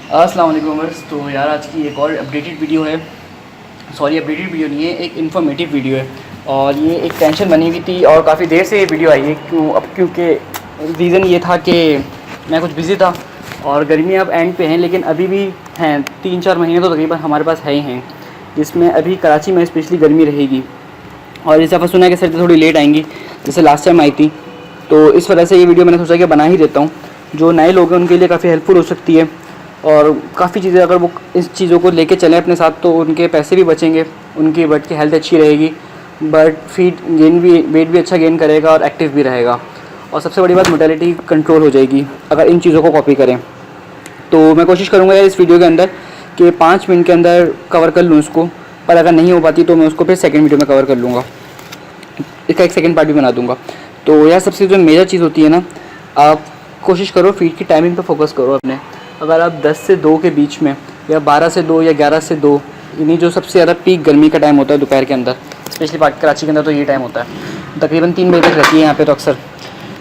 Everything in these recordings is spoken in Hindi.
अस्सलाम वालेकुम व्यूअर्स। तो यार आज की एक और अपडेटेड वीडियो है। सॉरी, अपडेटेड वीडियो नहीं है, एक इन्फॉर्मेटिव वीडियो है। और ये एक टेंशन बनी हुई थी और काफ़ी देर से ये वीडियो आई है। क्योंकि रीज़न ये था कि मैं कुछ बिज़ी था और गर्मी अब एंड पे हैं, लेकिन अभी भी हैं 3-4 महीने तो तकरीबन हमारे पास है ही हैं, जिसमें अभी कराची में स्पेशली गर्मी रहेगी। और इस दफ़ा सुना है कि सर्दी थोड़ी लेट आएंगी, जैसे लास्ट टाइम आई थी। तो इस वजह से ये वीडियो मैंने सोचा कि बना ही देता हूँ। जो नए लोग हैं उनके लिए काफ़ी हेल्पफुल हो सकती है और काफ़ी चीज़ें अगर वो इस चीज़ों को लेके चलें अपने साथ तो उनके पैसे भी बचेंगे, उनकी बट की हेल्थ अच्छी रहेगी, बट फीट गेन भी, वेट भी अच्छा गेन करेगा और एक्टिव भी रहेगा। और सबसे बड़ी बात, मोटेलिटी कंट्रोल हो जाएगी अगर इन चीज़ों को कॉपी करें। तो मैं कोशिश करूँगा यार इस वीडियो के अंदर कि 5 मिनट के अंदर कवर कर लूँ इसको, पर अगर नहीं हो पाती तो मैं उसको फिर सेकंड वीडियो में कवर कर लूँगा, इसका एक सेकंड पार्ट भी बना दूँगा। तो यार सबसे जो मेजर चीज़ होती है ना, आप कोशिश करो फीड की टाइमिंग पे फोकस करो अपने। अगर आप 10 से 2 के बीच में या 12 से 2 या 11 से 2, यानी जो सबसे ज़्यादा पीक गर्मी का टाइम होता है दोपहर के अंदर, स्पेशली कराची के अंदर तो ये टाइम होता है, तकरीबन 3 बजे तक रहती है यहाँ पे तो अक्सर।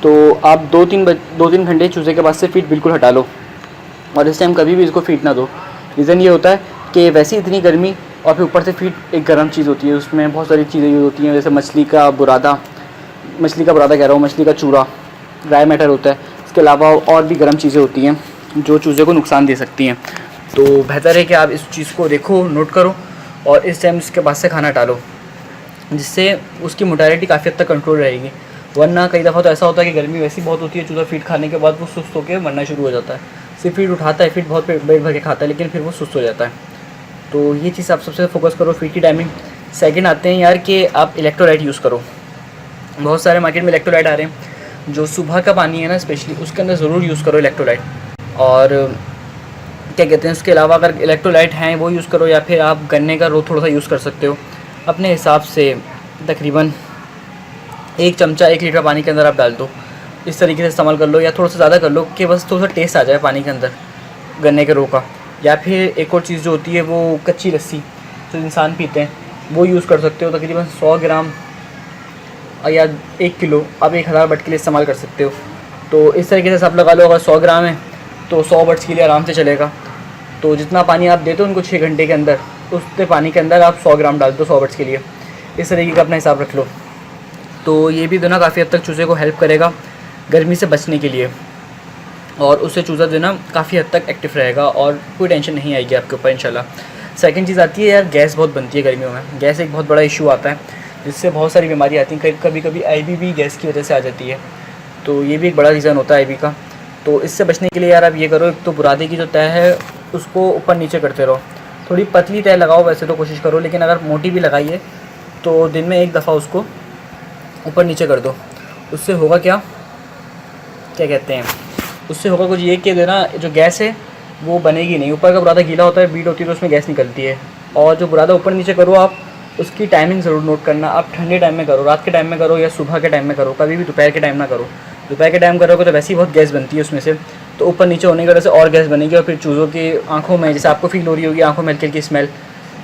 तो आप 2-3 घंटे चूजे के बाद से फीड बिल्कुल हटा लो और इस टाइम कभी भी इसको फीड ना दो। रीज़न ये होता है कि वैसे इतनी गर्मी और फिर ऊपर से फीड एक गर्म चीज़ होती है, उसमें बहुत सारी चीज़ें यूज़ होती हैं, जैसे मछली का बुरादा कह रहा हूँ, मछली का चूरा, ड्राई मैटर होता है। इसके अलावा और भी गर्म चीज़ें होती हैं जो चूज़े को नुकसान दे सकती हैं। तो बेहतर है कि आप इस चीज़ को देखो, नोट करो और इस टाइम उसके बाद से खाना टालो, जिससे उसकी मोटालिटी काफ़ी हद तक कंट्रोल रहेगी। वरना कई दफ़ा तो ऐसा होता है कि गर्मी वैसी बहुत होती है, चूज़ा फीड खाने के बाद वो सुस्त होकर मरना शुरू हो जाता है। सिर्फ फीड उठाता है, फीड बहुत पेट भर के खाता है, लेकिन फिर वो सुस्त हो जाता है। तो ये चीज़ आप सबसे फोकस करो, फीड की टाइमिंग। सेकंड आते हैं यार कि आप इलेक्ट्रोलाइट यूज़ करो। बहुत सारे मार्केट में इलेक्ट्रोलाइट आ रहे हैं, जो सुबह का पानी है ना स्पेशली, उसके अंदर ज़रूर यूज़ करो इलेक्ट्रोलाइट। और क्या कहते हैं, उसके अलावा अगर इलेक्ट्रोलाइट हैं वो यूज़ करो, या फिर आप गन्ने का रो थोड़ा सा यूज़ कर सकते हो अपने हिसाब से। तकरीबन 1 चमचा 1 लीटर पानी के अंदर आप डाल दो, इस तरीके से इस्तेमाल कर लो, या थोड़ा सा ज़्यादा कर लो कि बस थोड़ा सा टेस्ट आ जाए पानी के अंदर गन्ने के रो का। या फिर एक और चीज़ जो होती है वो कच्ची लस्सी जो इंसान पीते हैं, वो यूज़ कर सकते हो। तकरीबन 100 ग्राम या 1 किलो आप 1000 बट के लिए इस्तेमाल कर सकते हो। तो इस तरीके से सब लगा लो, अगर 100 ग्राम है तो 100 बट्स के लिए आराम से चलेगा। तो जितना पानी आप देते हो उनको 6 घंटे के अंदर, उतने पानी के अंदर आप 100 ग्राम डाल दो 100 बट्स के लिए। इस तरीके का अपना हिसाब रख लो। तो ये भी जो ना काफ़ी हद तक चूज़े को हेल्प करेगा गर्मी से बचने के लिए, और उससे चूज़ा जो ना काफ़ी हद तक एक्टिव रहेगा और कोई टेंशन नहीं आएगी आपके ऊपर इंशाल्लाह। सेकंड चीज़ आती है यार, गैस बहुत बनती है गर्मियों में। गैस एक बहुत बड़ा इशू आता है, जिससे बहुत सारी बीमारी आती हैं। कभी कभी आईबी भी गैस की वजह से आ जाती है, तो ये भी एक बड़ा रीज़न होता है आईबी का। तो इससे बचने के लिए यार आप ये करो, एक तो बुरादे की जो तय है उसको ऊपर नीचे करते रहो। थोड़ी पतली तय लगाओ वैसे तो कोशिश करो, लेकिन अगर मोटी भी लगाइए तो दिन में एक दफ़ा उसको ऊपर नीचे कर दो। उससे होगा क्या कहते हैं, उससे होगा कुछ ये कि देना जो गैस है वो बनेगी नहीं। ऊपर का बुरादा गीला होता है, बीट होती है तो उसमें गैस निकलती है। और जो बुरादा ऊपर नीचे करो आप, उसकी टाइमिंग ज़रूर नोट करना। आप ठंडे टाइम में करो, रात के टाइम में करो या सुबह के टाइम में करो, कभी भी दोपहर के टाइम ना करो। दोपहर के टाइम करोगे तो वैसे ही बहुत गैस बनती है उसमें से, तो ऊपर नीचे होने की वजह से और गैस बनेगी। और फिर चूज़ों की आँखों में, जैसे आपको फील हो रही होगी आँखों में हल्की हल्की स्मेल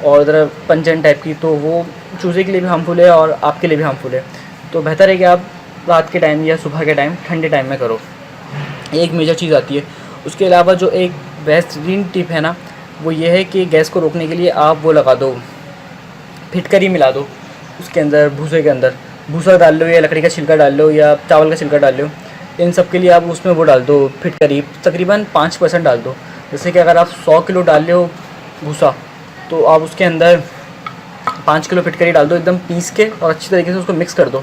और ज़रा पंजन टाइप की, तो वो चूज़े के लिए भी हार्मफुल है और आपके लिए भी हार्मफुल है। तो बेहतर है कि आप रात के टाइम या सुबह के टाइम ठंडे टाइम में करो। एक मेजर चीज़ आती है। उसके अलावा जो एक बेहतरीन टिप है ना, वो ये है कि गैस को रोकने के लिए आप वो लगा दो, फिटकरी मिला दो उसके अंदर, भूसे के अंदर भूसा डाल लो या लकड़ी का छिलका डाल लो या चावल का छिलका डाल लो। इन सब के लिए आप उसमें वो डाल दो फिटकरी, तकरीबन 5% डाल दो। जैसे कि अगर आप 100 किलो डाल रहे हो भूसा, तो आप उसके अंदर 5 किलो फिटकरी डाल दो, एकदम पीस के और अच्छी तरीके से उसको मिक्स कर दो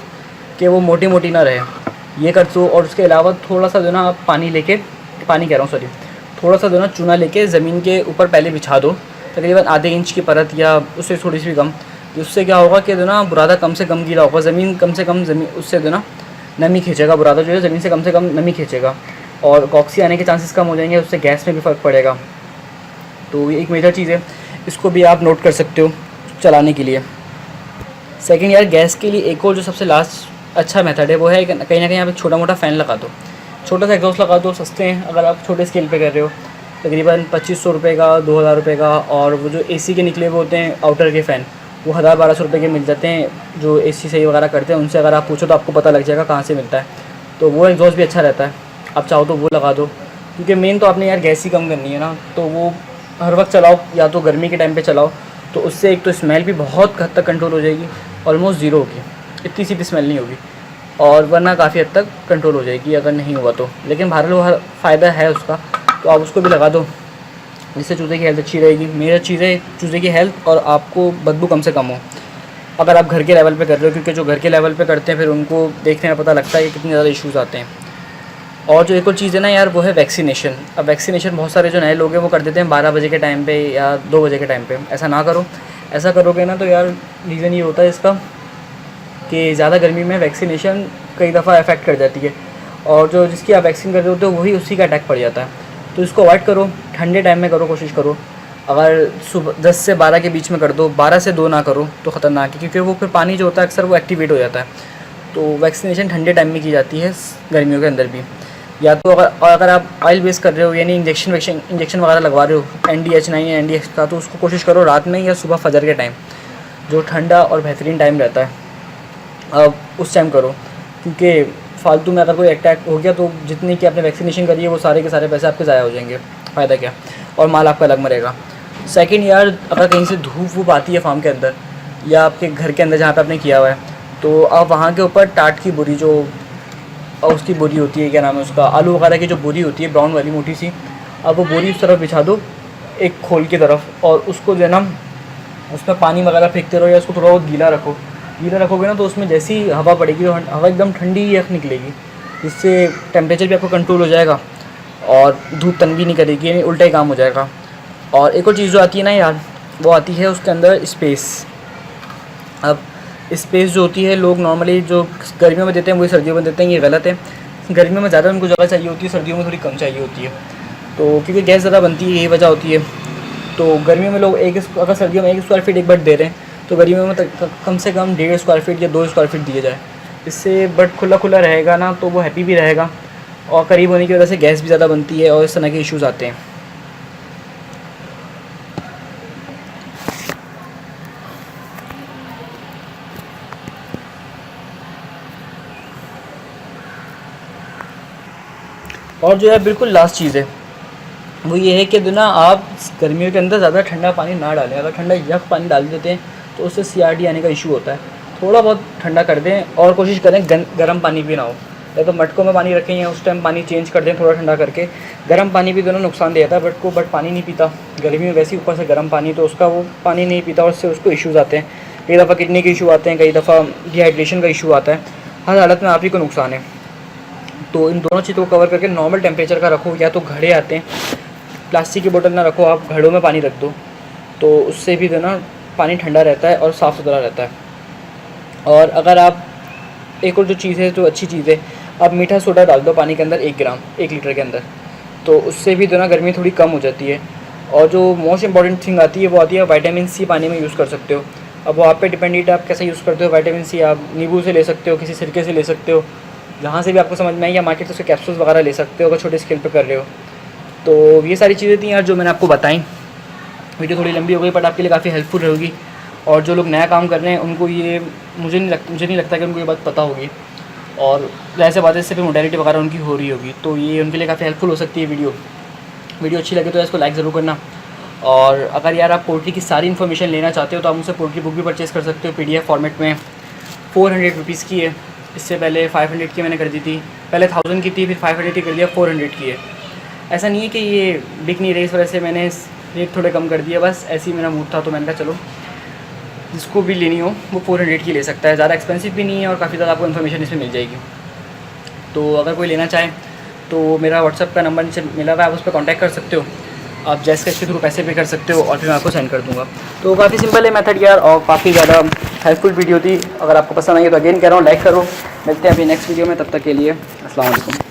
कि वो मोटी मोटी ना रहे, ये कर दो। और उसके अलावा थोड़ा सा जो ना आप पानी कह रहा हूँ सॉरी, थोड़ा सा जो ना चूना लेके ज़मीन के ऊपर पहले बिछा दो, तकरीबन आधे इंच की परत या उससे थोड़ी सी भी कम। उससे क्या होगा कि जो ना बुरादा कम से कम गीला होगा, ज़मीन कम से कम उससे जो ना नमी खींचेगा, बुरादा जो है ज़मीन से कम नमी खींचेगा और कॉक्सी आने के चांसेस कम हो जाएंगे, उससे गैस में भी फ़र्क पड़ेगा। तो ये एक मेजर चीज़ है, इसको भी आप नोट कर सकते हो चलाने के लिए। सेकंड यार, गैस के लिए एक और जो सबसे लास्ट अच्छा मेथड है वो है कहीं ना कहीं आप एक छोटा मोटा फ़ैन लगा दो, छोटा सा एग्जॉस्ट लगा दो। सस्ते हैं अगर आप छोटे स्केल पे कर रहे हो, तकरीबन 2500 रुपये का, 2000 रुपये का। और वो जो एसी के निकले हुए होते हैं आउटर के फ़ैन, वो 1000-1200 रुपये के मिल जाते हैं। जो एसी सही वगैरह करते हैं उनसे अगर आप पूछो तो आपको पता लग जाएगा कहाँ से मिलता है। तो वो एग्जॉस्ट भी अच्छा रहता है, आप चाहो तो वो लगा दो। क्योंकि मेन तो आपने यार गैस ही कम करनी है ना, तो वो हर वक्त चलाओ, या तो गर्मी के टाइम पे चलाओ, तो उससे एक तो स्मेल भी बहुत हद तक कंट्रोल हो जाएगी, ऑलमोस्ट ज़ीरो होगी, इतनी सी भी स्मेल नहीं होगी, और वरना काफ़ी हद तक कंट्रोल हो जाएगी अगर नहीं हुआ तो। लेकिन बहरहाल फ़ायदा है उसका, तो आप उसको भी लगा दो, जिससे चूज़े की हेल्थ अच्छी रहेगी। मेरा चीज़ें चूज़े की हेल्थ और आपको बदबू कम से कम हो, अगर आप घर के लेवल पे कर रहे हो, क्योंकि जो घर के लेवल पे करते हैं फिर उनको देखने में पता लगता है कि कितने ज़्यादा इश्यूज़ आते हैं। और जो एक और चीज़ है ना यार, वो है वैक्सीनेशन। अब वैक्सीनेशन बहुत सारे जो नए लोग हैं वो कर देते हैं 12 बजे के टाइम पे या 2 बजे के टाइम पे। ऐसा ना करो, ऐसा करोगे ना तो यार रीज़न ये होता है इसका कि ज़्यादा गर्मी में वैक्सीनेशन कई दफ़ा अफेक्ट कर जाती है, और जो जिसकी आप वैक्सीन कर रहे होते हो वही उसी का अटैक पड़ जाता है। तो इसको अवॉइड करो, ठंडे टाइम में करो, कोशिश करो। अगर सुबह 10 से 12 के बीच में कर दो, 12 से 2 ना करो तो ख़तरनाक है, क्योंकि वो फिर पानी जो होता है अक्सर वो एक्टिवेट हो जाता है। तो वैक्सीनेशन ठंडे टाइम में की जाती है गर्मियों के अंदर भी। या तो अगर आप ऑयल बेस कर रहे हो, यानी इंजेक्शन वगैरह लगवा रहे हो NDH9 या NDH का, तो उसको कोशिश करो रात में या सुबह फजर के टाइम, जो ठंडा और बेहतरीन टाइम रहता है, अब उस टाइम करो। क्योंकि फालतू में अगर कोई अटैक हो गया तो जितनी कि आपने वैक्सीनेशन करी है वो सारे के सारे पैसे आपके ज़ाया हो जाएंगे, फ़ायदा क्या, और माल आपका अलग मरेगा। सेकंड यार, अगर कहीं से धूप वूप आती है फार्म के अंदर या आपके घर के अंदर जहाँ पे आपने किया हुआ है, तो आप वहाँ के ऊपर टाट की बोरी, जो उसकी बोरी होती है, क्या नाम है उसका, आलू वगैरह की जो बोरी होती है ब्राउन वाली मोटी सी, अब वो बोरी उस तरफ बिछा दो, एक खोल की तरफ, और उसको जो है ना उसमें पानी वगैरह फेंकते रहो, या उसको थोड़ा बहुत गीला रखो। गीला रखोगे ना तो उसमें जैसी हवा पड़ेगी तो हवा एकदम ठंडी यख निकलेगी, जिससे टेम्परेचर भी आपका कंट्रोल हो जाएगा और धूप तंग भी नहीं करेगी, यानी उल्टा ही काम हो जाएगा। और एक और चीज़ जो आती है ना यार, वो आती है उसके अंदर स्पेस। अब स्पेस जो होती है, लोग नॉर्मली जो गर्मियों में देते हैं वही सर्दियों में देते हैं, ये गलत है। गर्मियों में ज़्यादा उनको जगह चाहिए होती है, सर्दियों में थोड़ी कम चाहिए होती है, तो क्योंकि गैस ज़्यादा बनती है, यही वजह होती है। तो गर्मियों में लोग अगर सर्दियों में 1 स्क्वायर फीट एक बट दे रहे हैं, तो गर्मियों में कम से कम 1.5 स्क्वायर फीट या 2 स्क्वायर फीट दिए जाए। इससे बट खुला खुला रहेगा ना, तो वो हैप्पी भी रहेगा, और करीब होने की वजह से गैस भी ज़्यादा बनती है और इस तरह के इश्यूज़ आते हैं। और जो है बिल्कुल लास्ट चीज़ है वो ये है कि ना आप गर्मियों के अंदर ज़्यादा ठंडा पानी ना डालें। अगर ठंडा यख पानी डाल देते हैं तो उससे CRD आने का इशू होता है। थोड़ा बहुत ठंडा कर दें, और कोशिश करें गर्म पानी भी ना हो, या तो मटकों में पानी रखें या उस टाइम पानी चेंज कर दें थोड़ा ठंडा करके। गर्म पानी भी दोनों नुकसान देता है बट पानी नहीं पीता गर्मी में, वैसे ही ऊपर से गर्म पानी, तो उसका वो पानी नहीं पीता और उससे उसको इशूज़ आते हैं। कई दफ़ा किडनी के इशू आते हैं, कई दफ़ा डिहाइड्रेशन का इशू आता है। हर हालत में आप ही को नुकसान है। तो इन दोनों चीज़ों को कवर करके नॉर्मल टेम्परेचर का रखो, या तो घड़े आते हैं, प्लास्टिक की बोतल ना रखो, आप घड़ों में पानी रख दो, तो उससे भी जो ना पानी ठंडा रहता है और साफ़ सुथरा रहता है। और अगर आप एक और जो चीज़ है, जो अच्छी चीज़ है, आप मीठा सोडा डाल दो पानी के अंदर 1 ग्राम 1 लीटर के अंदर, तो उससे भी जो ना गर्मी थोड़ी कम हो जाती है। और जो मोस्ट इंपॉर्टेंट थिंग आती है वो आती है विटामिन C पानी में यूज़ कर सकते हो। अब वो आप पे डिपेंडेंट है आप कैसे यूज़ करते हो। विटामिन C आप नींबू से ले सकते हो, किसी सिरके से ले सकते हो, जहाँ से भी आपको समझ में आए, या मार्केट से उसके कैप्सूल्स वगैरह ले सकते हो अगर छोटे स्केल पे कर रहे हो। तो ये सारी चीज़ें थी यार जो मैंने आपको बताई। वीडियो थोड़ी लंबी हो गई बट आपके लिए काफ़ी हेल्पफुल रहेगी, और जो लोग नया काम कर रहे हैं उनको ये मुझे नहीं लगता कि उनको ये बात पता होगी, और ऐसे बातें इससे फिर मोडेलिटी वगैरह उनकी हो रही होगी, तो ये उनके लिए काफ़ी हेल्पफुल हो सकती है। वीडियो अच्छी लगे तो इसको लाइक ज़रूर करना। और अगर यार आप पोल्ट्री की सारी इन्फॉर्मेशन लेना चाहते हो तो आप मुझसे पोल्ट्री बुक भी परचेज़ कर सकते हो, PDF फॉर्मेट में। 400 रुपीज़ की है, इससे पहले 500 की मैंने कर दी थी, पहले 1000 की थी, फिर 500 की कर दिया, 400 की है। ऐसा नहीं है कि ये बिक नहीं रही, इस वजह से मैंने रेट थोड़े कम कर दिया, बस ऐसे ही मेरा मूड था, तो मैंने कहा चलो जिसको भी लेनी हो वो 400 की ले सकता है। ज़्यादा एक्सपेंसिव भी नहीं है और काफ़ी ज़्यादा आपको इन्फॉर्मेशन इसमें मिल जाएगी। तो अगर कोई लेना चाहे तो मेरा व्हाट्सअप का नंबर नीचे मिला हुआ है, आप उस पर कॉन्टैक्ट कर सकते हो। आप जैस कैश के थ्रू पैसे पे कर सकते हो और फिर मैं आपको सेंड कर दूँगा। तो काफ़ी सिंपल है मेथड यार, और काफ़ी ज़्यादा हेल्पफुल वीडियो थी। अगर आपको पसंद आई तो अगेन कह रहा हूँ लाइक करो। मिलते हैं अभी नेक्स्ट वीडियो में, तब तक के लिए अस्सलाम वालेकुम।